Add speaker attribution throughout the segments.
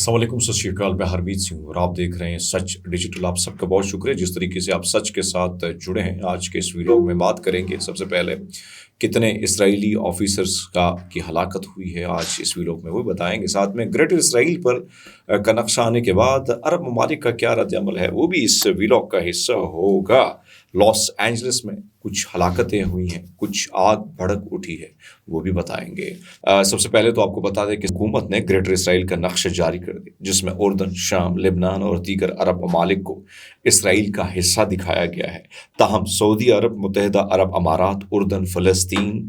Speaker 1: السلام علیکم، ست شری اکال، میں ہرمیت سنگھ اور آپ دیکھ رہے ہیں سچ ڈیجیٹل۔ آپ سب کا بہت شکریہ جس طریقے سے آپ سچ کے ساتھ جڑے ہیں۔ آج کے اس ویڈیو میں بات کریں گے سب سے پہلے کتنے اسرائیلی آفیسرز کی ہلاکت ہوئی ہے، آج اس ویڈیو میں وہ بتائیں گے۔ ساتھ میں گریٹر اسرائیل پر کا نقشہ آنے کے بعد عرب ممالک کا کیا رد عمل ہے، وہ بھی اس ویڈیو کا حصہ ہوگا۔ لاس اینجلس میں کچھ ہلاکتیں ہوئی ہیں، کچھ آگ بھڑک اٹھی ہے، وہ بھی بتائیں گے۔ سب سے پہلے تو آپ کو بتا دیں کہ حکومت نے گریٹر اسرائیل کا نقشہ جاری کر دیا، جس میں اردن، شام، لبنان اور دیگر عرب ممالک کو اسرائیل کا حصہ دکھایا گیا ہے۔ تاہم سعودی عرب، متحدہ عرب امارات، اردن، فلسطین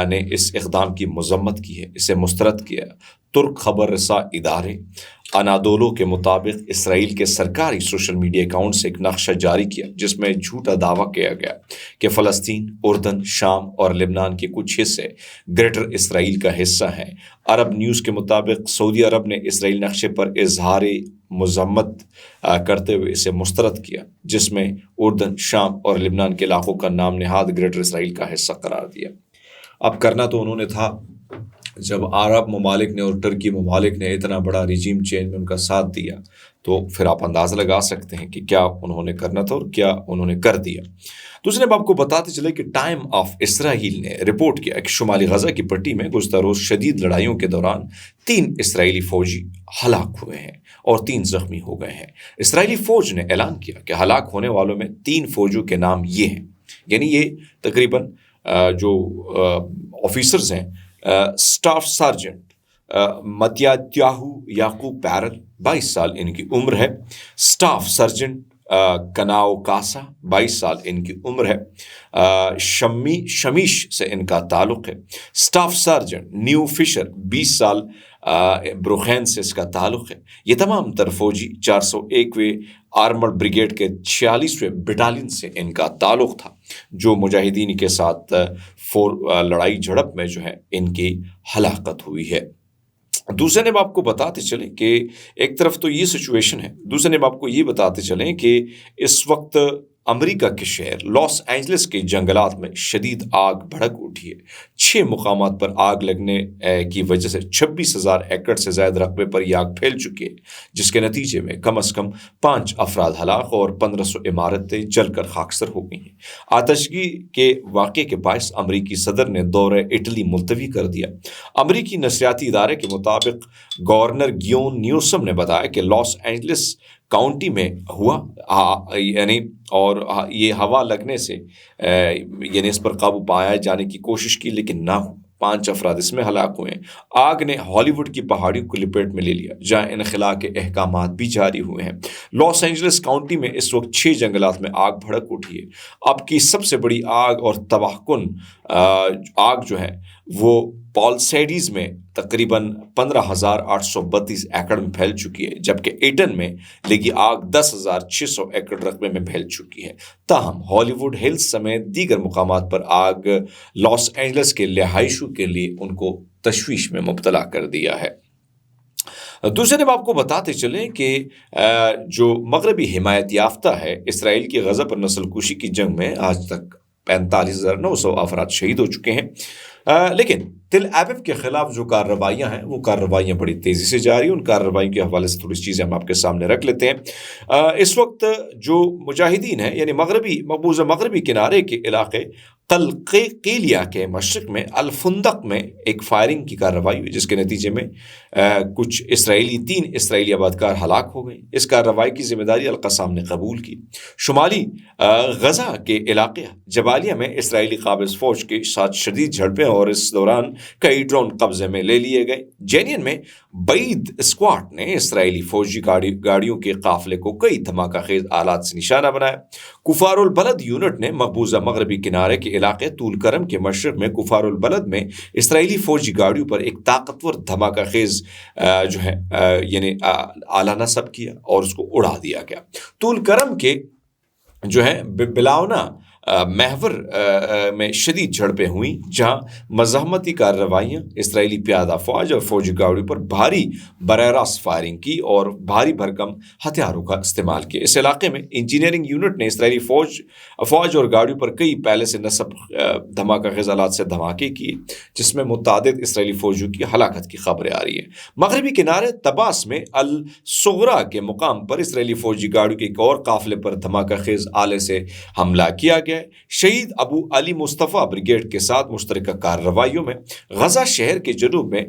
Speaker 1: نے اس اقدام کی مذمت کی ہے، اسے مسترد کیا۔ ترک خبر رساں ادارے انادولو کے مطابق اسرائیل کے سرکاری سوشل میڈیا اکاؤنٹ سے ایک نقشہ جاری کیا جس میں جھوٹا دعویٰ کیا گیا کہ فلسطین، اردن، شام اور لبنان کے کچھ حصے گریٹر اسرائیل کا حصہ ہیں۔ عرب نیوز کے مطابق سعودی عرب نے اسرائیل نقشے پر اظہار مذمت کرتے ہوئے اسے مسترد کیا، جس میں اردن، شام اور لبنان کے علاقوں کا نام نہاد گریٹر اسرائیل کا حصہ قرار دیا۔ اب کرنا تو انہوں نے تھا، جب عرب ممالک نے اور ترکی ممالک نے اتنا بڑا ریجیم چینج میں ان کا ساتھ دیا، تو پھر آپ اندازہ لگا سکتے ہیں کہ کیا انہوں نے کرنا تھا اور کیا انہوں نے کر دیا۔ دوسرے آپ کو بتاتے چلے کہ ٹائم آف اسرائیل نے رپورٹ کیا کہ شمالی غزہ کی پٹی میں گزشتہ روز شدید لڑائیوں کے دوران 3 اسرائیلی فوجی ہلاک ہوئے ہیں اور 3 زخمی ہو گئے ہیں۔ اسرائیلی فوج نے اعلان کیا کہ ہلاک ہونے والوں میں 3 فوجیوں کے نام یہ ہیں، یعنی یہ تقریباً جو آفیسرز ہیں، اسٹاف سارجنٹ متیاتیاہو یعقوب پیرل 22 سال ان کی عمر ہے، اسٹاف سرجنٹ کناؤ کاسا 22 سال ان کی عمر ہے، شمیش سے ان کا تعلق ہے، اسٹاف سرجنٹ نیو فشر 20 سال بروخین سے اس کا تعلق ہے۔ یہ تمام تر فوجی 401ویں آرمرڈ بریگیڈ کے 46ویں بٹالین سے ان کا تعلق تھا، جو مجاہدین کے ساتھ لڑائی جھڑپ میں جو ہے ان کی ہلاکت ہوئی ہے۔ دوسرے نب آپ کو بتاتے چلیں کہ ایک طرف تو یہ سچویشن ہے، دوسرے نب آپ کو یہ بتاتے چلیں کہ اس وقت امریکہ کے شہر لاس اینجلس کے جنگلات میں شدید آگ بھڑک اٹھی ہے۔ 6 مقامات پر آگ لگنے کی وجہ سے 26,000 ایکڑ سے زائد رقبے پر یہ آگ پھیل چکی ہے، جس کے نتیجے میں کم از کم 5 افراد ہلاک اور 1500 عمارتیں جل کر خاکستر ہو گئی ہیں۔ آتشگی کے واقعے کے باعث امریکی صدر نے دورہ اٹلی ملتوی کر دیا۔ امریکی نشریاتی ادارے کے مطابق گورنر گیون نیوسم نے بتایا کہ لاس اینجلس کاؤنٹی میں ہوا اور یہ ہوا لگنے سے اس پر قابو پایا جانے کی کوشش کی، لیکن نہ ہو۔ 5 افراد اس میں ہلاک ہوئے ہیں۔ آگ نے ہالی ووڈ کی پہاڑیوں کو لپیٹ میں لے لیا، جہاں انخلاء کے احکامات بھی جاری ہوئے ہیں۔ لاس اینجلس کاؤنٹی میں اس وقت 6 جنگلات میں آگ بھڑک اٹھی ہے۔ اب کی سب سے بڑی آگ اور تباہ کن آگ جو ہے وہ پالسیڈیز میں تقریباً 15,832 ایکڑ میں پھیل چکی ہے، جبکہ ایٹن میں لگی آگ 10,600 ایکڑ رقبے میں پھیل چکی ہے۔ تاہم ہالی ووڈ ہلز سمیت دیگر مقامات پر آگ لاس اینجلس کے رہائشیوں کے لیے ان کو تشویش میں مبتلا کر دیا ہے۔ دوسرے جب آپ کو بتاتے چلیں کہ جو مغربی حمایت یافتہ ہے اسرائیل کی غزہ پر نسل کشی کی جنگ میں آج تک 45,900 افراد شہید ہو چکے ہیں، لیکن تل ایویو کے خلاف جو کارروائیاں ہیں وہ کارروائیاں بڑی تیزی سے جاری ہیں۔ ان کارروائیوں کے حوالے سے تھوڑی چیزیں ہم آپ کے سامنے رکھ لیتے ہیں۔ اس وقت جو مجاہدین ہیں، یعنی مقبوضہ مغربی کنارے کے علاقے قلقیلیہ کے مشرق میں الفندق میں ایک فائرنگ کی کارروائی ہوئی، جس کے نتیجے میں کچھ 3 اسرائیلی آبادکار ہلاک ہو گئے۔ اس کارروائی کی ذمہ داری القسام نے قبول کی۔ شمالی غزہ کے علاقے جبالیہ میں اسرائیلی قابض فوج کے ساتھ شدید جھڑپیں اور اس دوران کئی ڈرون قبضے میں لے لیے گئے۔ جینین میں بعید اسکواڈ نے اسرائیلی فوجی گاڑیوں کے قافلے کو کئی دھماکہ خیز آلات سے نشانہ بنایا۔ کفار البلد یونٹ نے مقبوضہ مغربی کنارے کے علاقے طول کرم کے مشرق میں کفار البلد میں اسرائیلی فوجی گاڑیوں پر ایک طاقتور دھماکہ خیز آلہ نصب کیا اور اس کو اڑا دیا گیا۔ طول کرم کے بلاونا محور میں شدید جھڑپیں ہوئیں، جہاں مزاحمتی کارروائیاں، اسرائیلی پیادہ فوج اور فوجی گاڑیوں پر بھاری براہ راست فائرنگ کی اور بھاری بھرکم ہتھیاروں کا استعمال کیا۔ اس علاقے میں انجینئرنگ یونٹ نے اسرائیلی فوج اور گاڑیوں پر کئی پہلے سے نصب دھماکہ خیز آلات سے دھماکے کیے، جس میں متعدد اسرائیلی فوجیوں کی ہلاکت کی خبریں آ رہی ہیں۔ مغربی کنارے طباس میں الصغرا کے مقام پر اسرائیلی فوجی گاڑیوں کے ایک اور قافلے پر دھماکہ خیز آلے سے حملہ کیا گیا۔ شہید ابو علی مصطفیٰ بریگیڈ کے ساتھ مشترکہ کارروائیوں میں غزہ شہر کے جنوب میں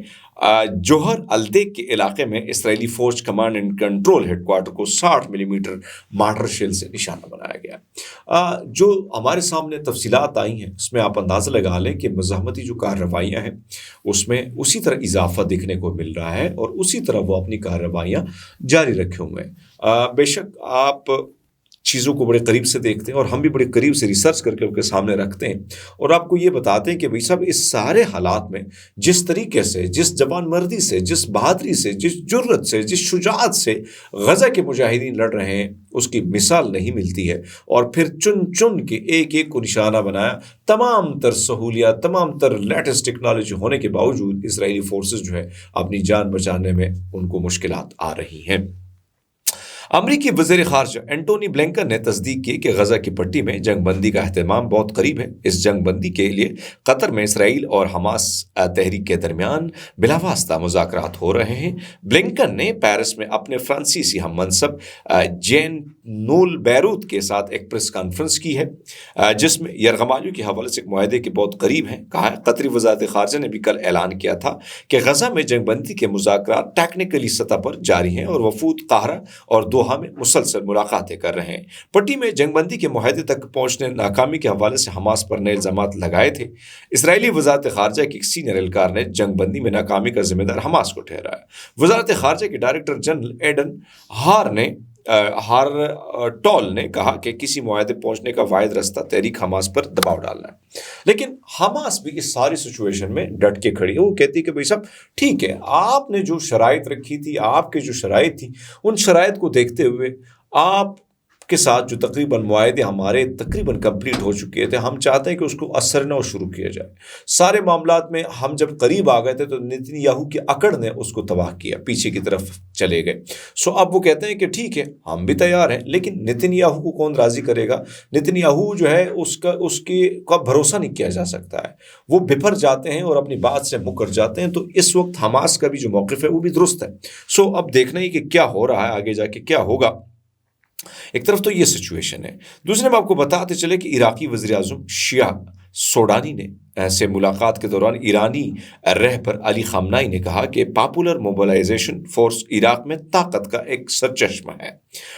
Speaker 1: جوہر الدیک کے علاقے میں اسرائیلی فوج command and control headquarter کو 60 ملی میٹر مارٹر شیل سے نشانہ بنایا گیا۔ جو ہمارے سامنے تفصیلات آئی ہیں اس میں آپ اندازہ لگا لیں کہ مزاحمتی جو کارروائیاں ہیں اس میں اسی طرح اضافہ دیکھنے کو مل رہا ہے اور اسی طرح وہ اپنی کارروائیاں جاری رکھے ہوئے ہیں۔ بے شک آپ چیزوں کو بڑے قریب سے دیکھتے ہیں اور ہم بھی بڑے قریب سے ریسرچ کر کے ان کے سامنے رکھتے ہیں اور آپ کو یہ بتاتے ہیں کہ بھائی صاحب اس سارے حالات میں جس طریقے سے، جس جوان مردی سے، جس بہادری سے، جس جرأت سے، جس شجاعت سے غزہ کے مجاہدین لڑ رہے ہیں اس کی مثال نہیں ملتی ہے۔ اور پھر چن چن کے ایک ایک کو نشانہ بنایا، تمام تر سہولیات، تمام تر لیٹسٹ ٹیکنالوجی ہونے کے باوجود اسرائیلی فورسز جو ہے اپنی جان بچانے میں ان کو مشکلات آ رہی ہیں۔ امریکی وزیر خارجہ اینٹونی بلنکن نے تصدیق کی کہ غزہ کی پٹی میں جنگ بندی کا اہتمام بہت قریب ہے۔ اس جنگ بندی کے لیے قطر میں اسرائیل اور حماس تحریک کے درمیان بلا واسطہ مذاکرات ہو رہے ہیں۔ بلنکن نے پیرس میں اپنے فرانسیسی ہم منصب جین نول بیروت کے ساتھ ایک پریس کانفرنس کی ہے، جس میں یرغمالیوں کے حوالے سے ایک معاہدے کے بہت قریب ہیں کہا ہے۔ قطری وزارت خارجہ نے بھی کل اعلان کیا تھا کہ غزہ میں جنگ بندی کے مذاکرات ٹیکنیکلی سطح پر جاری ہیں اور وفود قاہرہ اور دوحہ میں مسلسل ملاقاتیں کر رہے ہیں۔ پٹی میں جنگ بندی کے معاہدے تک پہنچنے ناکامی کے حوالے سے حماس پر نئے الزامات لگائے تھے۔ اسرائیلی وزارت خارجہ کے ایک سینئر اہلکار نے جنگ بندی میں ناکامی کا ذمہ دار حماس کو ٹھہرایا۔ وزارت خارجہ کے ڈائریکٹر جنرل ایڈن ہارٹول نے کہا کہ کسی معاہدے پہنچنے کا واحد راستہ تحریک حماس پر دباؤ ڈالنا ہے، لیکن حماس بھی اس ساری سچویشن میں ڈٹ کے کھڑی ہے۔ وہ کہتی ہے کہ بھائی صاحب ٹھیک ہے، آپ نے جو شرائط رکھی تھی، آپ کے جو شرائط تھی، ان شرائط کو دیکھتے ہوئے آپ کے ساتھ جو تقریباً معاہدے ہمارے تقریباً کمپلیٹ ہو چکے تھے، ہم چاہتے ہیں کہ اس کو اثر نو شروع کیا جائے۔ سارے معاملات میں ہم جب قریب آ گئے تھے تو نتن یاہو کی اکڑ نے اس کو تباہ کیا، پیچھے کی طرف چلے گئے۔ اب وہ کہتے ہیں کہ ٹھیک ہے ہم بھی تیار ہیں، لیکن نتن یاہو کو کون راضی کرے گا؟ نتن یاہو جو ہے اس کا بھروسہ نہیں کیا جا سکتا ہے، وہ بپھر جاتے ہیں اور اپنی بات سے مکر جاتے ہیں۔ تو اس وقت حماس کا بھی جو موقف ہے وہ بھی درست ہے۔ اب دیکھنا ہی کہ کیا ہو رہا ہے، آگے جا کے کیا ہوگا۔ ایک طرف تو یہ سچویشن ہے، دوسرے میں آپ کو بتاتے چلے کہ عراقی وزیر اعظم شیعہ سوڈانی نے سے ملاقات کے دوران ایرانی رہبر علی خامنائی نے کہا کہ پاپولر موبلائزیشن فورس عراق میں طاقت کا ایک سرچشمہ ہے۔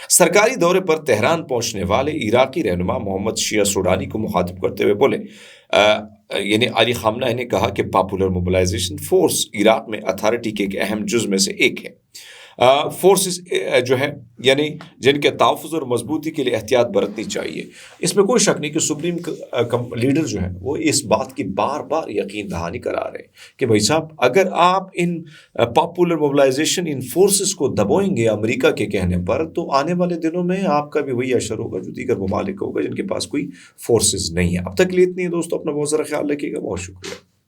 Speaker 1: سرکاری دورے پر تہران پہنچنے والے عراقی رہنما محمد شیعہ سوڈانی کو مخاطب کرتے ہوئے بولے یعنی علی خامنائی نے کہا کہ پاپولر موبلائزیشن فورس عراق میں اتھارٹی کے ایک اہم جز میں سے ایک ہے۔ فورسز جو ہے یعنی جن کے تحفظ اور مضبوطی کے لیے احتیاط برتنی چاہیے۔ اس میں کوئی شک نہیں کہ سپریم لیڈر جو ہیں وہ اس بات کی بار بار یقین دہانی کرا رہے ہیں کہ بھائی صاحب اگر آپ ان پاپولر موبلائزیشن ان فورسز کو دبوئیں گے امریکہ کے کہنے پر، تو آنے والے دنوں میں آپ کا بھی وہی اشر ہوگا جو دیگر ممالک ہوگا جن کے پاس کوئی فورسز نہیں ہے۔ اب تک لیے اتنی ہے دوستو، اپنا بہت سارا خیال رکھیے گا، بہت شکریہ۔